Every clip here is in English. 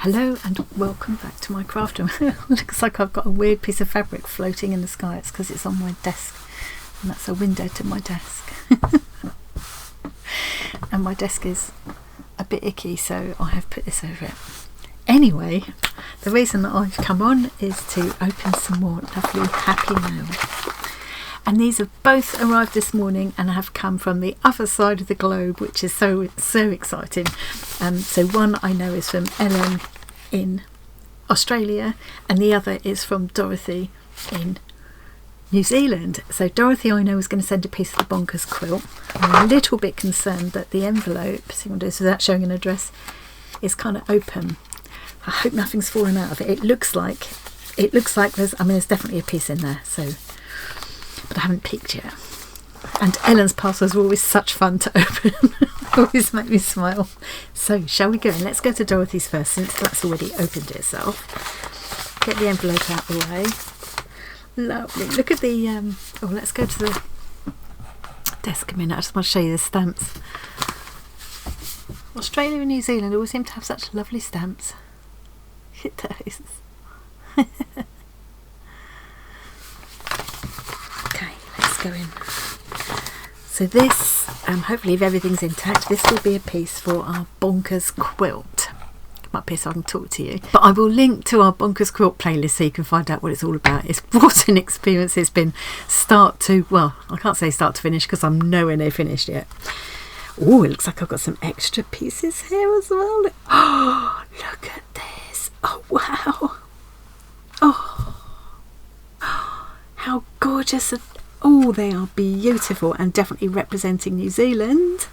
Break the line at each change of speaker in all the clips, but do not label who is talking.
Hello and welcome back to my craft room. Looks like I've got a weird piece of fabric floating in the sky. It's because it's on my desk, and that's a window to my desk. And my desk is a bit icky, so I have put this over it. Anyway, the reason that I've come on is to open some more lovely happy mail. And these have both arrived this morning and have come from the other side of the globe, which is so exciting. So one I know is from Ellen in Australia, and the other is from Dorothy in New Zealand. So Dorothy, I know, is going to send a piece of the Bonkers Quilt. I'm a little bit concerned that the envelope, see what it is without showing an address, is kind of open. I hope nothing's fallen out of it. It looks like there's definitely a piece in there. So. But I haven't peeked yet. And Ellen's parcels are always such fun to open. Always make me smile. So shall we go? And let's go to Dorothy's first, since that's already opened itself. Get the envelope out of the way. Lovely. Look at the let's go to the desk a minute. I just want to show you the stamps. Australia and New Zealand always seem to have such lovely stamps. It does. Go in. So this, hopefully if everything's intact, this will be a piece for our Bonkers Quilt. Might be so I can talk to you. But I will link to our Bonkers Quilt playlist so you can find out what it's all about. It's what an experience it's been I can't say start to finish because I'm nowhere near finished yet. Oh, it looks like I've got some extra pieces here as well. Oh, look at this. Oh, wow. Oh, how gorgeous. Oh, they are beautiful and definitely representing New Zealand.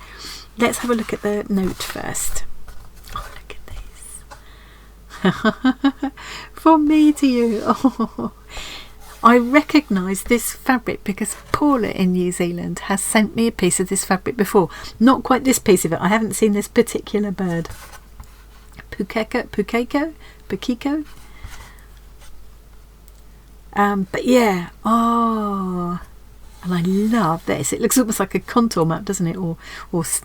Let's have a look at the note first. Oh, look at this. From me to you. Oh, I recognise this fabric because Paula in New Zealand has sent me a piece of this fabric before. Not quite this piece of it. I haven't seen this particular bird. Pukeko. But yeah. Oh. And I love this. It looks almost like a contour map, doesn't it? Or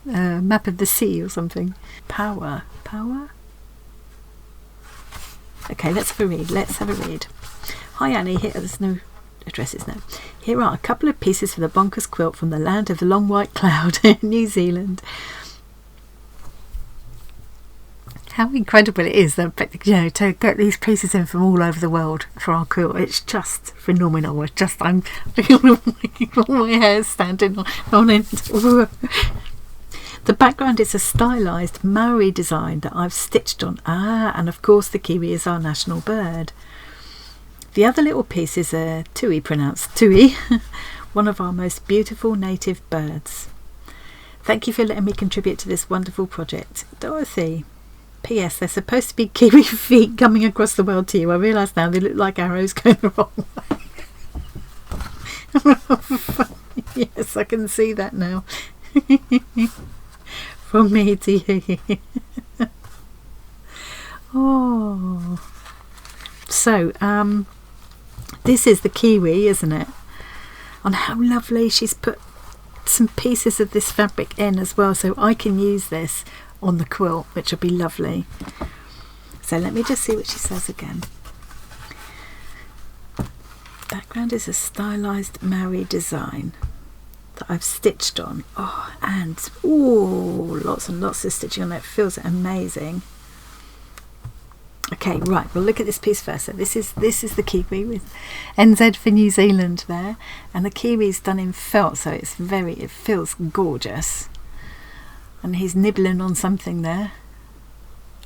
map of the sea or something. Power. Okay, let's have a read. Hi Annie, here there's no addresses now. Here are a couple of pieces for the Bonkers Quilt from the land of the long white cloud in New Zealand. How incredible it is that, to get these pieces in from all over the world for our quilt. It's just phenomenal. It's just, all my hair's standing on end. The background is a stylised Maori design that I've stitched on. And of course the kiwi is our national bird. The other little piece is a tui, pronounced tui, one of our most beautiful native birds. Thank you for letting me contribute to this wonderful project. Dorothy. P.S. They're supposed to be kiwi feet coming across the world to you. I realise now they look like arrows going the wrong way. Yes, I can see that now. From me to you. Oh. So, this is the kiwi, isn't it? And how lovely. She's put some pieces of this fabric in as well, so I can use this on the quilt, which will be lovely. So let me just see what she says again. Background is a stylised Maori design that I've stitched on. Lots and lots of stitching on it. Feels amazing. Okay, right, we'll look at this piece first. So this is the kiwi with NZ for New Zealand there, and the kiwi's done in felt, so it feels gorgeous. And he's nibbling on something there.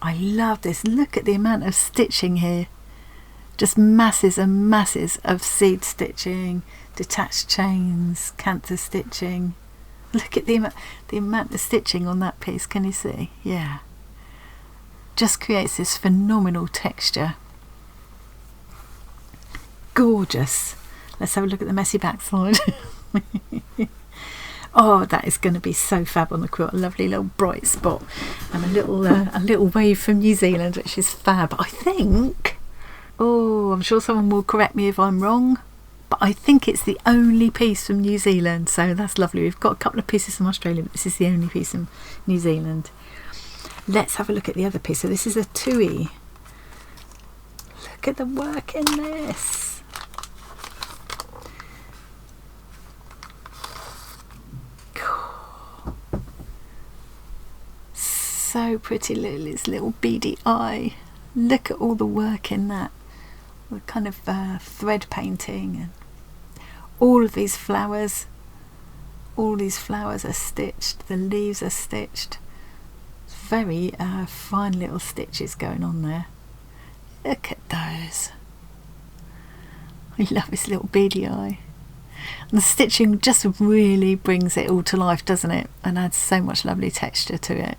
I love this. Look at the amount of stitching here. Just masses and masses of seed stitching, detached chains, canter stitching. Look at the amount of stitching on that piece. Can you see? Yeah. Just creates this phenomenal texture. Gorgeous. Let's have a look at the messy backside. Oh, that is going to be so fab on the quilt. A lovely little bright spot and a little wave from New Zealand, which is fab. I think, I'm sure someone will correct me if I'm wrong, but I think it's the only piece from New Zealand, so that's lovely. We've got a couple of pieces from Australia, but this is the only piece from New Zealand. Let's have a look at the other piece. So this is a tui. look at the work in this. So pretty, Lily's little beady eye. Look at all the work in that. The kind of thread painting and all of these flowers. All these flowers are stitched. The leaves are stitched. Very fine little stitches going on there. Look at those. I love his little beady eye. And the stitching just really brings it all to life, doesn't it? And adds so much lovely texture to it.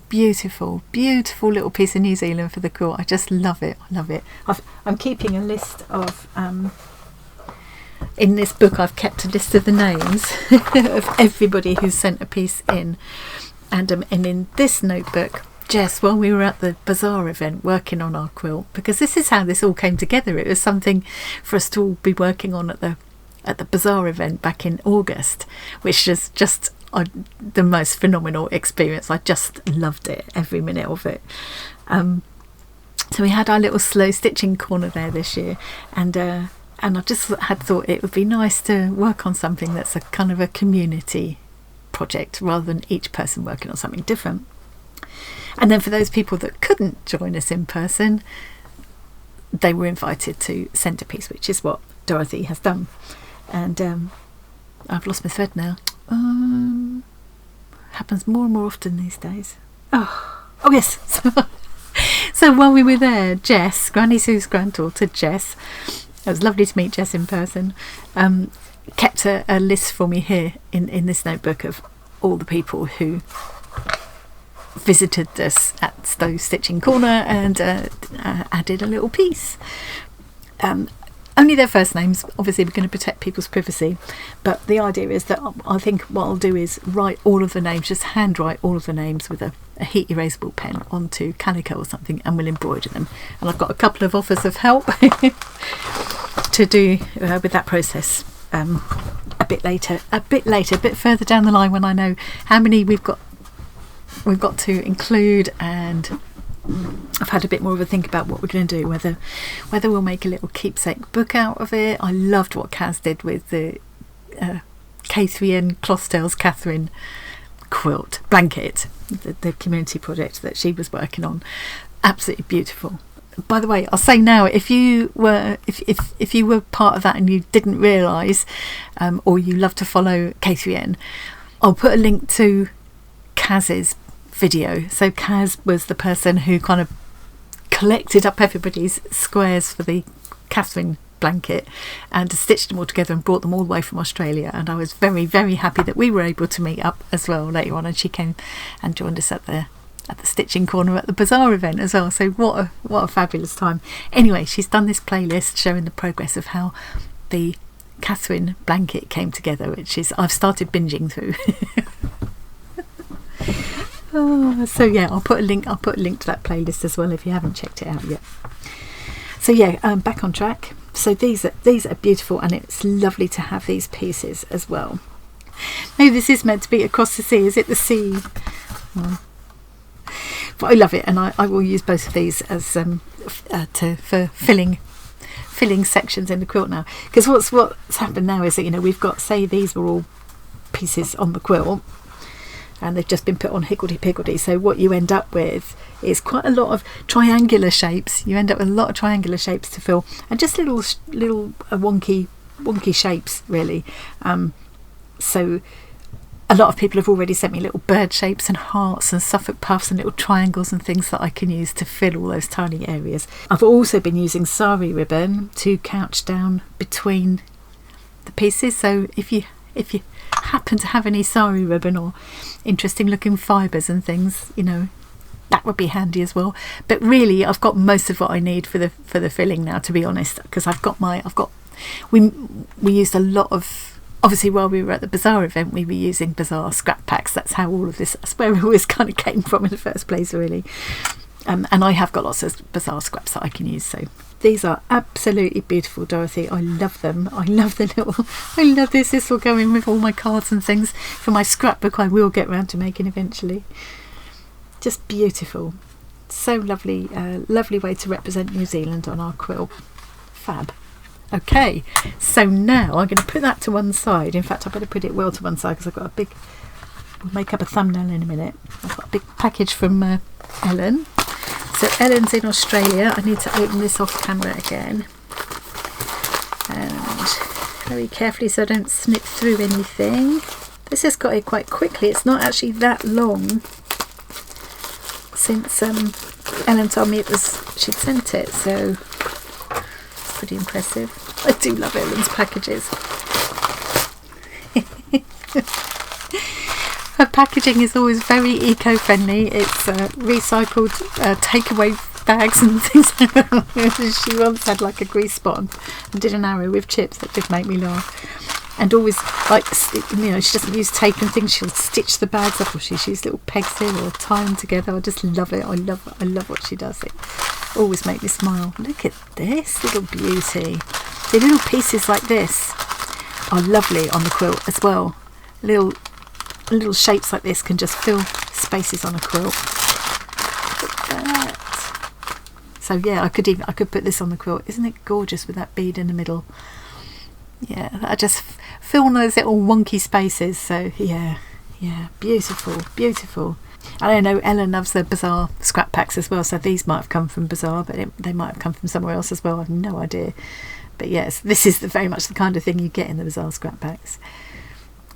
Beautiful, beautiful little piece of New Zealand for the quilt. I just love it. I love it. I'm keeping a list of in this book I've kept a list of the names of everybody who's sent a piece in, and in this notebook, Jess, while we were at the bazaar event working on our quilt, because this is how this all came together. It was something for us to all be working on at the bazaar event back in August, which is just the most phenomenal experience. I just loved it, every minute of it. So we had our little slow stitching corner there this year, and I just had thought it would be nice to work on something that's a kind of a community project rather than each person working on something different. And then for those people that couldn't join us in person, they were invited to centrepiece, which is what Dorothy has done. And I've lost my thread now. Happens more and more often these days. Oh yes. So while we were there, Jess, Granny Sue's granddaughter Jess, it was lovely to meet Jess in person, kept a list for me here in this notebook of all the people who visited us at Stowe Stitching Corner and added a little piece. Only their first names. Obviously we're going to protect people's privacy, but the idea is that I think what I'll do is write all of the names, just handwrite all of the names with a heat erasable pen onto calico or something, and we'll embroider them. And I've got a couple of offers of help to do with that process a bit further down the line, when I know how many we've got to include, and I've had a bit more of a think about what we're going to do, whether we'll make a little keepsake book out of it. I loved what Kaz did with the K3N Clothtails Catherine quilt blanket, the community project that she was working on. Absolutely beautiful. By the way, I'll say now, if you were part of that and you didn't realise, or you love to follow K3N, I'll put a link to Kaz's video. So Kaz was the person who kind of collected up everybody's squares for the Catherine blanket and stitched them all together and brought them all the way from Australia, and I was very, very happy that we were able to meet up as well later on, and she came and joined us at the stitching corner at the bazaar event as well. So what a fabulous time. Anyway, she's done this playlist showing the progress of how the Catherine blanket came together, which is I've started binging through. So yeah, I'll put a link to that playlist as well if you haven't checked it out yet. So yeah, back on track. So these are beautiful, and it's lovely to have these pieces as well. Maybe this is meant to be across the sea. Is it the sea? Well, but I love it, and I will use both of these as for filling sections in the quilt now. Because what's happened now is that, you know, we've got, say these were all pieces on the quilt, and they've just been put on higgledy-piggledy. So what you end up with is quite a lot of triangular shapes. You end up with a lot of triangular shapes to fill, and just little wonky shapes, really. So a lot of people have already sent me little bird shapes and hearts and Suffolk puffs and little triangles and things that I can use to fill all those tiny areas. I've also been using sari ribbon to couch down between the pieces. So if you happen to have any sari ribbon or interesting looking fibres and things, you know, that would be handy as well. But really, I've got most of what I need for the filling now, to be honest, because we used a lot of, obviously while we were at the bazaar event, we were using bazaar scrap packs. That's how all of this, that's where it always kind of came from in the first place, really. And I have got lots of bazaar scraps that I can use. So these are absolutely beautiful, Dorothy. I love them. I love this. This will go in with all my cards and things for my scrapbook I will get round to making eventually. Just beautiful. So lovely, lovely way to represent New Zealand on our quilt. Fab. Okay, so now I'm going to put that to one side. In fact, I better put it well to one side because I've got a big, we'll make up a thumbnail in a minute. I've got a big package from Ellen. So Ellen's in Australia. I need to open this off camera again. And very carefully so I don't snip through anything. This has got it quite quickly. It's not actually that long since Ellen told me she'd sent it, so it's pretty impressive. I do love Ellen's packages. Her packaging is always very eco-friendly. It's recycled takeaway bags and things like that. She once had like a grease spot and did an arrow with chips that did make me laugh. And always, like, you know, she doesn't use tape and things. She'll stitch the bags up, or she uses little pegs in or tie them together. I just love it. I love what she does. It always makes me smile. Look at this little beauty. The little pieces like this are lovely on the quilt as well. Little shapes like this can just fill spaces on a quilt. Look at that. So yeah, I could put this on the quilt. Isn't it gorgeous with that bead in the middle? Yeah, I just fill one of those little wonky spaces. So yeah, beautiful, beautiful. I don't know, Ellen loves the Bazaar scrap packs as well, so these might have come from Bazaar, but they might have come from somewhere else as well. I have no idea. But yes, this is very much the kind of thing you get in the Bazaar scrap packs.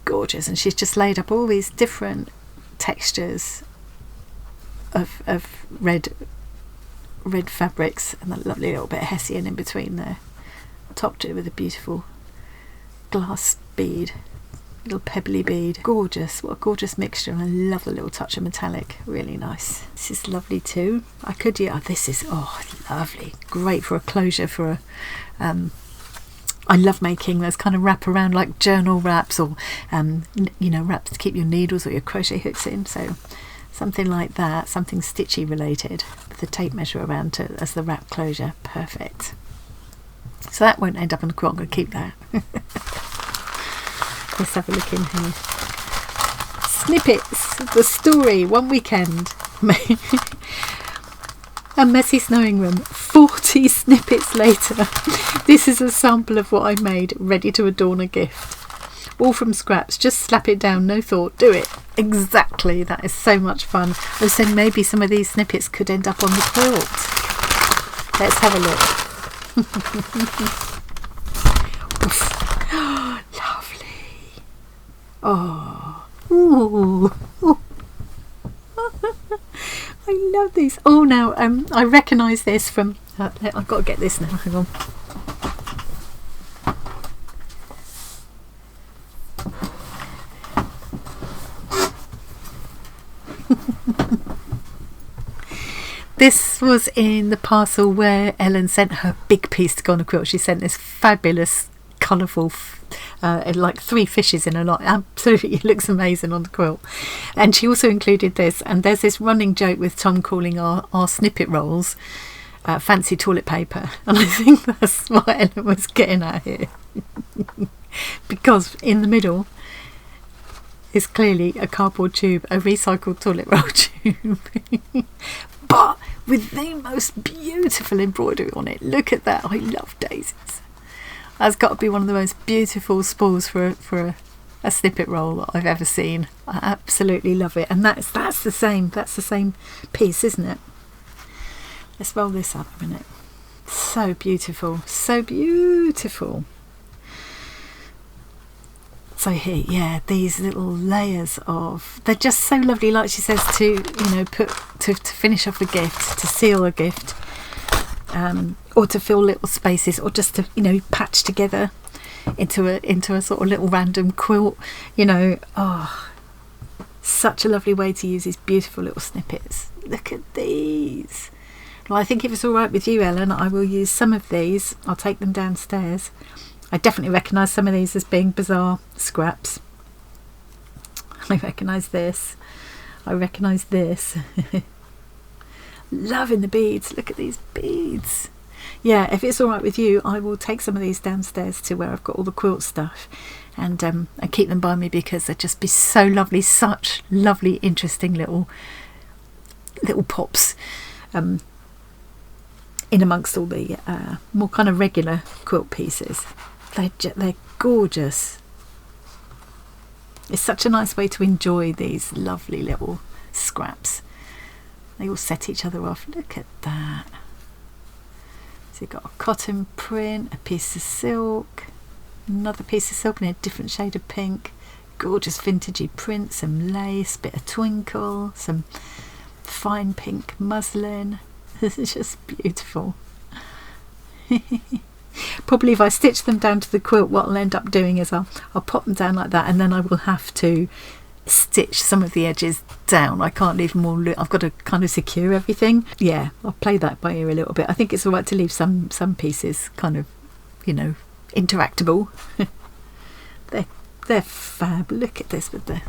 Gorgeous. And she's just laid up all these different textures of red fabrics, and that lovely little bit of hessian in between there, topped it with a beautiful glass bead, little pebbly bead. Gorgeous. What a gorgeous mixture. And I love the little touch of metallic. Really nice. This is lovely too. This is lovely. Great for a closure for a I love making those kind of wrap around, like journal wraps, or wraps to keep your needles or your crochet hooks in. So something like that, something stitchy related, with the tape measure around as the wrap closure. Perfect. So that won't end up on the quilt. I'm going to keep that. Let's have a look in here. Snippets. The story. One weekend. A messy snowing room. 40 snippets later. This is a sample of what I made, ready to adorn a gift. All from scraps. Just slap it down. No thought. Do it. Exactly. That is so much fun. Also, maybe some of these snippets could end up on the quilt. Let's have a look. Lovely. Oh. Ooh. I love these. Oh, now I recognise this from. I've got to get this now. Hang on. This was in the parcel where Ellen sent her big piece to go on a quilt. She sent this fabulous, colourful, like 3 fishes in a lot. Absolutely, it looks amazing on the quilt. And she also included this. And there's this running joke with Tom calling our snippet rolls fancy toilet paper. And I think that's what Ellen was getting at here. Because in the middle is clearly a cardboard tube, a recycled toilet roll tube. But with the most beautiful embroidery on it. Look at that. I love daisies. That's got to be one of the most beautiful spools for a snippet roll that I've ever seen. I absolutely love it. And that's the same piece, isn't it? Let's roll this up a minute. So beautiful. So beautiful. So here, yeah, these little layers they're just so lovely, like she says, to put to finish off a gift, to seal a gift, or to fill little spaces, or just to patch together into a sort of little random quilt. Such a lovely way to use these beautiful little snippets. Look at these. Well, I think if it's all right with you, Ellen, I will use some of these. I'll take them downstairs. I definitely recognise some of these as being Bazaar scraps. I recognise this. I recognise this. Loving the beads. Look at these beads. Yeah, if it's all right with you, I will take some of these downstairs to where I've got all the quilt stuff, and keep them by me, because they'd just be so lovely. Such lovely, interesting little pops in amongst all the more kind of regular quilt pieces. They're gorgeous. It's such a nice way to enjoy these lovely little scraps. They all set each other off. Look at that. So you've got a cotton print, a piece of silk, another piece of silk in a different shade of pink, gorgeous vintagey print, some lace, bit of twinkle, some fine pink muslin. This is just beautiful. Probably if I stitch them down to the quilt, what I'll end up doing is I'll pop them down like that, and then I will have to stitch some of the edges down. I can't leave them all. I've got to kind of secure everything. Yeah, I'll play that by ear a little bit. I think it's all right to leave some pieces kind of, you know, interactable. they're fab. Look at this with the,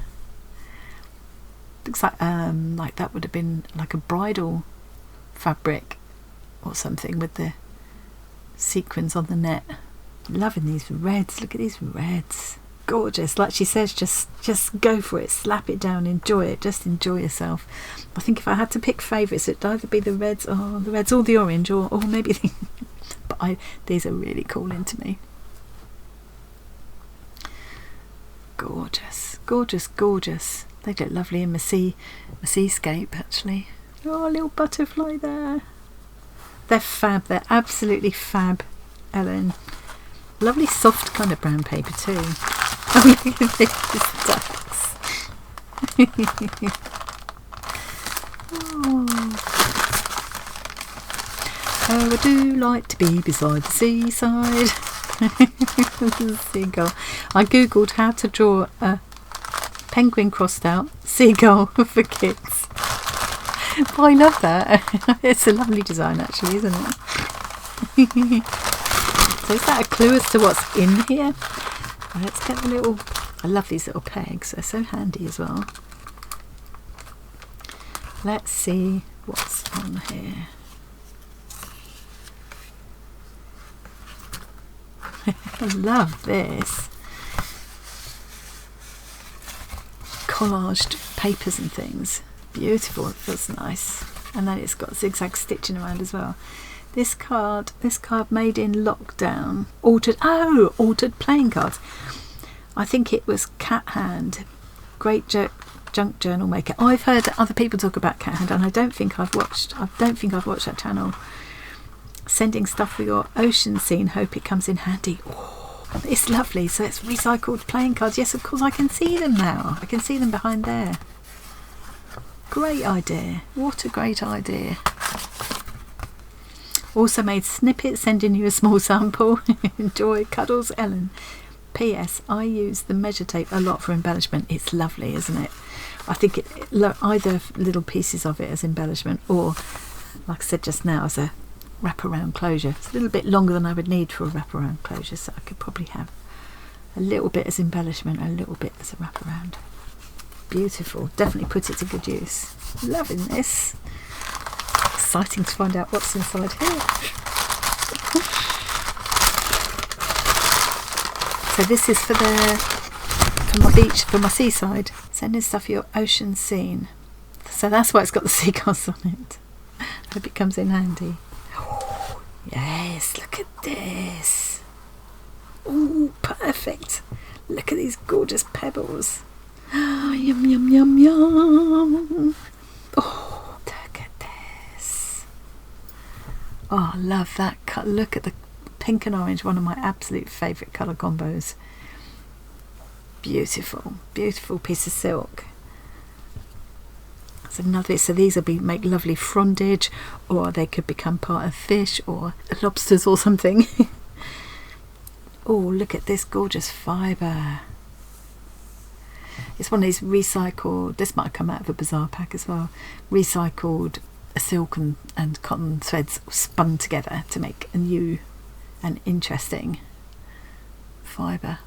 looks like that would have been like a bridal fabric or something with the sequins on the net. Loving these reds. Look at these reds. Gorgeous. Like she says, just go for it, slap it down, enjoy it, just enjoy yourself. I think if I had to pick favourites, it'd either be the reds or the orange, or maybe the but these are really calling to me. Gorgeous, gorgeous, gorgeous. They look lovely in my seascape actually. Oh, a little butterfly there. They're fab. They're absolutely fab, Ellen. Lovely soft kind of brown paper too. Oh, look at these ducks. Oh, I do like to be beside the seaside. Seagull. I googled how to draw a penguin crossed out seagull for kids. Oh, I love that. It's a lovely design actually, isn't it? So is that a clue as to what's in here? Let's get the little... I love these little pegs. They're so handy as well. Let's see what's on here. I love this. Collaged papers and things. Beautiful. It feels nice. And then it's got zigzag stitching around as well. This card made in lockdown. Altered playing cards. I think it was Cat Hand. Great junk journal maker. I've heard other people talk about Cat Hand, and I don't think I've watched that channel. Sending stuff for your ocean scene. Hope it comes in handy. Oh, it's lovely. So it's recycled playing cards. Yes, of course I can see them now. I can see them behind there. Great idea. What a great idea. Also made snippets, sending you a small sample. Enjoy. Cuddles, Ellen. P.S. I use the measure tape a lot for embellishment. It's lovely, isn't it? I think either little pieces of it as embellishment, or, like I said just now, as a wraparound closure. It's a little bit longer than I would need for a wraparound closure, so I could probably have a little bit as embellishment, a little bit as a wraparound. Beautiful. Definitely put it to good use. Loving this. Exciting to find out what's inside here. So this is for my beach, for my seaside. Sending stuff for your ocean scene. So that's why it's got the seagulls on it. Hope it comes in handy. Oh, yes, look at this. Oh, perfect. Look at these gorgeous pebbles. Oh, yum, yum, yum, yum. Oh, look at this. Oh, I love that cut. Look at the pink and orange, one of my absolute favourite colour combos. Beautiful, beautiful piece of silk. That's another. So these will make lovely frondage, or they could become part of fish or lobsters or something. Oh, look at this gorgeous fibre. It's one of these recycled, this might have come out of a bazaar pack as well, recycled silk and cotton threads spun together to make a new and interesting fibre.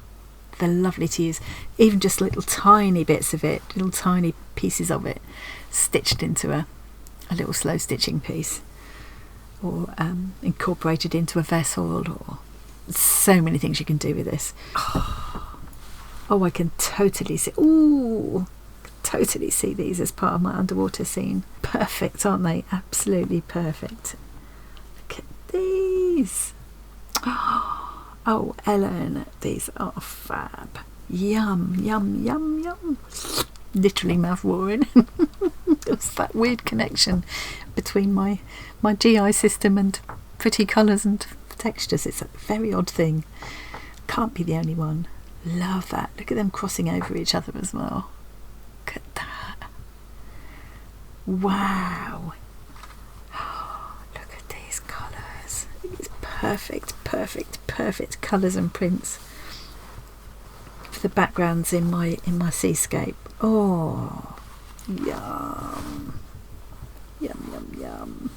They're lovely to use. Even just little tiny bits of it, little tiny pieces of it stitched into a little slow stitching piece, or incorporated into a vessel, or so many things you can do with this. Oh, I can totally see. Ooh, totally see these as part of my underwater scene. Perfect, aren't they? Absolutely perfect. Look at these. Oh, Ellen, these are fab. Yum, yum, yum, yum. Literally mouth-watering. It's that weird connection between my GI system and pretty colours and textures. It's a very odd thing. Can't be the only one. Love that. Look at them crossing over each other as well. Look at that. Wow. Look at these colours. These perfect colours and prints for the backgrounds in my seascape. Oh, yum. Yum, yum, yum.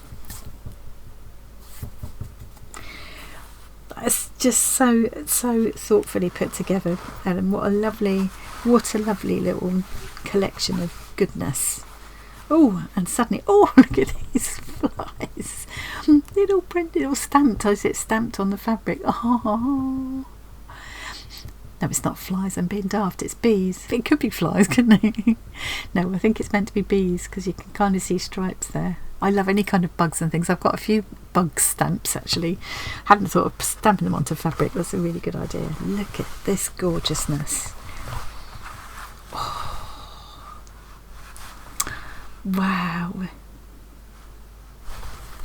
That's just so thoughtfully put together, Ellen. What a lovely little collection of goodness. Oh, and suddenly, oh, look at these flies. Little printed or stamped. Is it stamped on the fabric? Oh. No, it's not flies. I'm being daft. It's bees. It could be flies, couldn't it? No, I think it's meant to be bees because you can kind of see stripes there. I love any kind of bugs and things. I've got a few bug stamps actually. Hadn't thought of stamping them onto fabric. That's a really good idea. Look at this gorgeousness. Oh. Wow.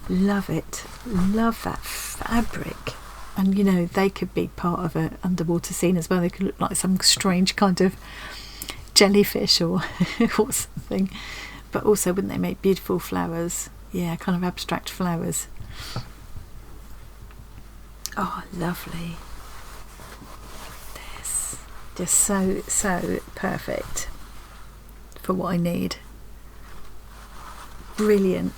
Love it. Love that fabric. And you know, they could be part of an underwater scene as well. They could look like some strange kind of jellyfish or or something. But also, wouldn't they make beautiful flowers? Yeah, kind of abstract flowers. Oh, lovely. This just so perfect for what I need. Brilliant.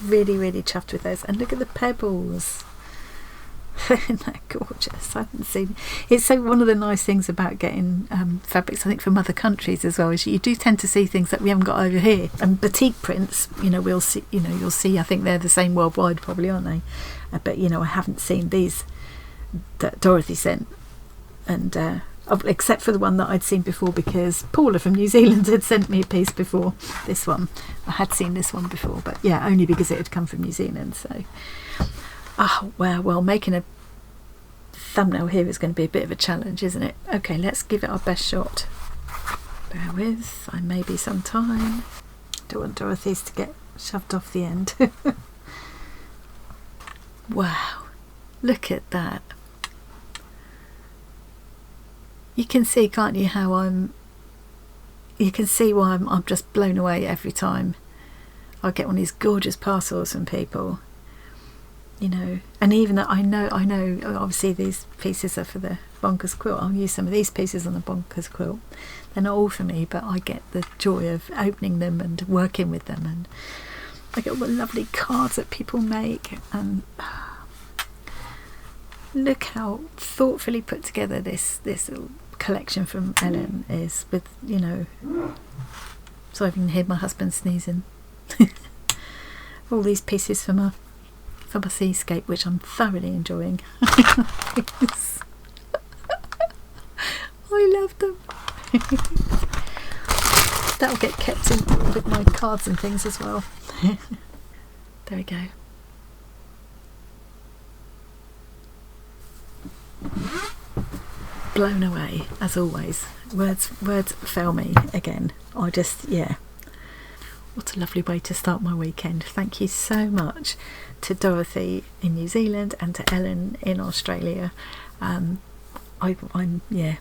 Really chuffed with those. And look at the pebbles. Isn't that gorgeous? I haven't seen it's so one of the nice things about getting fabrics, I think, from other countries as well, is you do tend to see things that we haven't got over here. And batik prints, you know, you'll see, I think they're the same worldwide probably, aren't they? But you know, I haven't seen these that Dorothy sent, and except for the one that I'd seen before, because Paula from New Zealand had sent me a piece before this one. I had seen this one before, but yeah, only because it had come from New Zealand. So oh, wow, well, making a thumbnail here is going to be a bit of a challenge, isn't it? Okay, let's give it our best shot. Bear with, I may be some time. Don't want Dorothy's to get shoved off the end. Wow, look at that. You can see, can't you, how you can see why I'm just blown away every time I get one of these gorgeous parcels from people. You know, and even that I know obviously these pieces are for the Bonkers Quilt. I'll use some of these pieces on the Bonkers Quilt. They're not all for me, but I get the joy of opening them and working with them, and I get all the lovely cards that people make. And look how thoughtfully put together this little collection from Ellen is, with, you know, so I can hear my husband sneezing. All these pieces for my seascape, which I'm thoroughly enjoying. Yes. I love them. That'll get kept in with my cards and things as well. There we go. Blown away, as always. Words fail me again. I just, yeah. What a lovely way to start my weekend. Thank you so much to Dorothy in New Zealand and to Ellen in Australia. I'm you've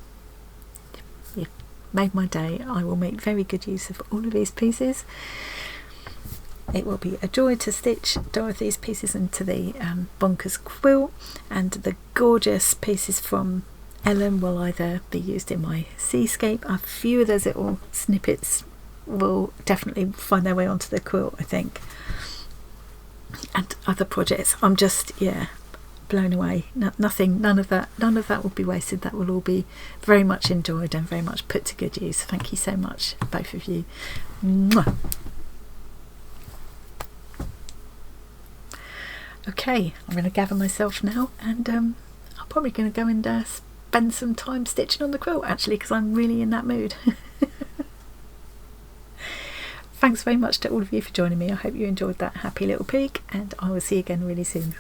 made my day. I will make very good use of all of these pieces. It will be a joy to stitch Dorothy's pieces into the Bonkers Quilt, and the gorgeous pieces from Ellen will either be used in my seascape. A few of those little snippets will definitely find their way onto the quilt, I think, and other projects. I'm just, yeah, blown away. None of that will be wasted. That will all be very much enjoyed and very much put to good use. Thank you so much, both of you. Mwah. Okay, I'm going to gather myself now, and I'm probably going to go and spend some time stitching on the quilt, actually, because I'm really in that mood. thanks very much to all of you for joining me. I hope you enjoyed that happy little peek, and I will see you again really soon.